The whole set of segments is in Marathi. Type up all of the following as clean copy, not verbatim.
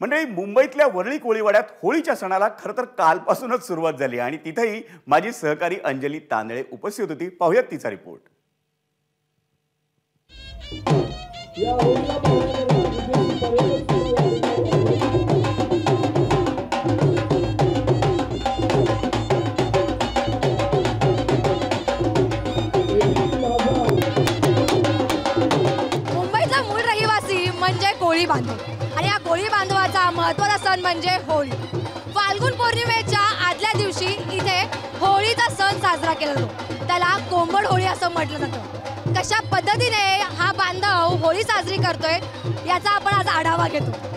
म्हणजे मुंबईतल्या वरळी कोळीवाड्यात होळीच्या सणाला खरं तर कालपासूनच सुरुवात झाली आणि तिथेही माझी सहकारी अंजली तांदळे उपस्थित होती। पाहूयात तिचा रिपोर्ट। मुंबईचा मूळ रहिवासी म्हणजे कोळी बांधव आणि या कोळी बांधवाचा महत्त्वाचा सण म्हणजे होळी। फाल्गुन पौर्णिमेच्या आदल्या दिवशी इथे होळीचा सण साजरा केला जातो। त्याला कोंबड होळी असं म्हटलं जातं। कशा पद्धतीने हा बांधव होळी साजरी करतोय याचा आपण आज आढावा घेतो।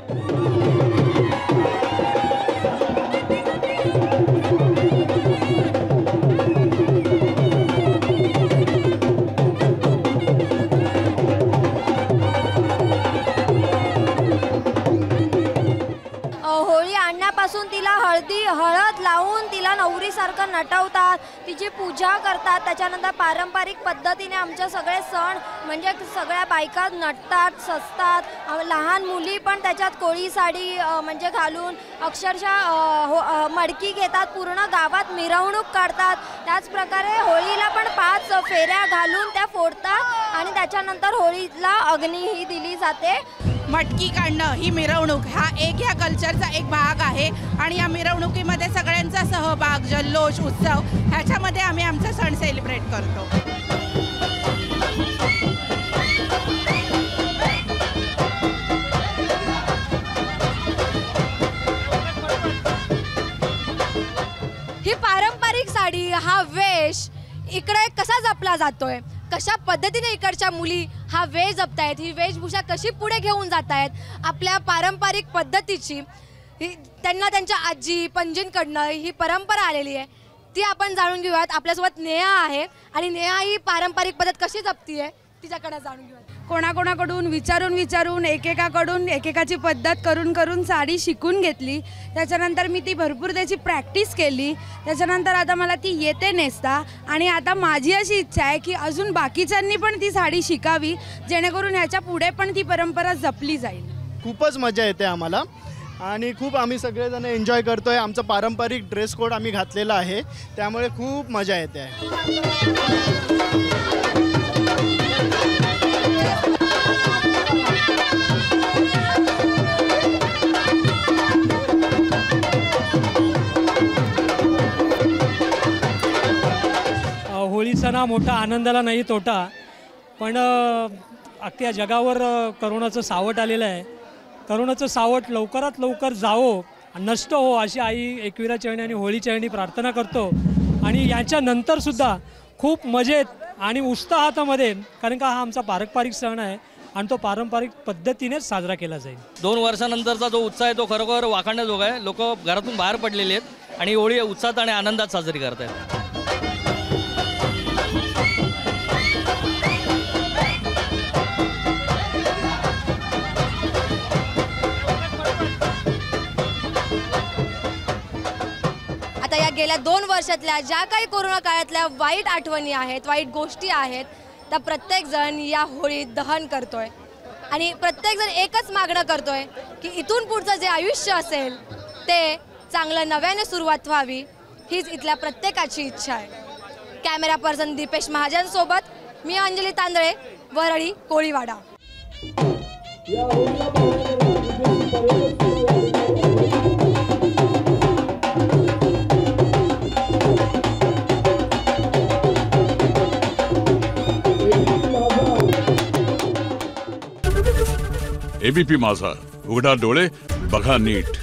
होळी आणण्यापासून तिला हळद लावून तिला नवरीसारखं नटवतात, तिची पूजा करतात। त्याच्यानंतर पारंपरिक पद्धतीने आमचे सगळे सण म्हणजे सगळ्या बायका नटतात, सजतात। लहान मुली पण त्याच्यात कोळी साडी म्हणजे घालून अक्षरशः मडकी घेतात, पूर्ण गावात मिरवणूक काढतात। त्याच प्रकारे होळीला पण 5 फेऱ्या घालून त्या फोडतात आणि त्याच्यानंतर होळीला अग्नी ही दिली जाते। मटकी काढणं ही मिरवणूक हा एक ह्या कल्चरचा एक भाग आहे आणि या मिरवणुकीमध्ये सगळ्यांचा सहभाग, जल्लोष, उत्सव ह्याच्यामध्ये आम्ही आमचा सण सेलिब्रेट करतो। ही पारंपरिक साडी, हा वेश इकडे कसा जपला जातोय, कशा पद्धतीने इकडच्या मुली हा वेश जपतायत, ही वेशभूषा कशी पुढे घेऊन जातायत, आपल्या पारंपरिक पद्धतीची त्यांना त्यांच्या आजी पणजींकडनं ही परंपरा आलेली आहे ती आपण जाणून घेऊयात। आपल्यासोबत नेहा आहे आणि नेहा ही पारंपरिक पद्धत कशी जपतीये तिच्याकडे जाणून घेऊयात। कोणाकोणाकडून विचारून एकेकाकडून एकेकाची पद्धत करून साडी शिकून घेतली। त्याच्यानंतर मी ती भरपूर त्याची प्रॅक्टिस केली। त्याच्यानंतर आता मला ती येते नेसता आणि आता माझी अशी इच्छा आहे की अजून बाकीच्यांनी पण ती साडी शिकावी, जेणेकरून ह्याच्या पुढे पण ती परंपरा जपली जाईल। खूपच मजा येते आम्हाला आणि खूप आम्ही सगळेजण एन्जॉय करतोय। आमचा पारंपरिक ड्रेस कोड आम्ही घातलेला आहे, त्यामुळे खूप मजा येते आहे। होळी सण हा मोठा आनंदाला नाही तोटा, पण अख्ख्या जगावर करोनाचं सावट आलेलं आहे। करोनाचं सावट लवकरात लवकर जावो, नष्ट हो अशी आई एकविरा चरणी आणि होळी चरणी प्रार्थना करतो। आणि याच्यानंतरसुद्धा खूप मजेत आणि उत्साहामध्ये, कारण का हा आमचा पारंपरिक सण आहे आणि तो पारंपरिक पद्धतीनेच साजरा केला जाईल। 2 वर्षानंतरचा जो उत्साह आहे तो खरोखर वाखाणण्याजोगा आहे। लोक घरातून बाहेर पडलेले आहेत आणि होळी उत्साहात आणि आनंदात साजरी करत आहेत। आता या गेल्या 2 वर्षातल्या ज्या काही कोरोना काळातल्या वाईट आठवणी आहेत, वाईट गोष्टी आहेत, त्या प्रत्येक जण या होळीत दहन करतोय आणि प्रत्येक जण एकच मागणं करतोय की इथून पुढचं जे आयुष्य असेल ते चांगलं नव्याने सुरुवात व्हावी, हीच इथल्या प्रत्येकाची इच्छा आहे। कॅमेरा पर्सन दीपेश महाजन सोबत मी अंजली तांदळे, वरळी कोळीवाडा। एबीपी माझा, उघडा डोळे बघा नीट।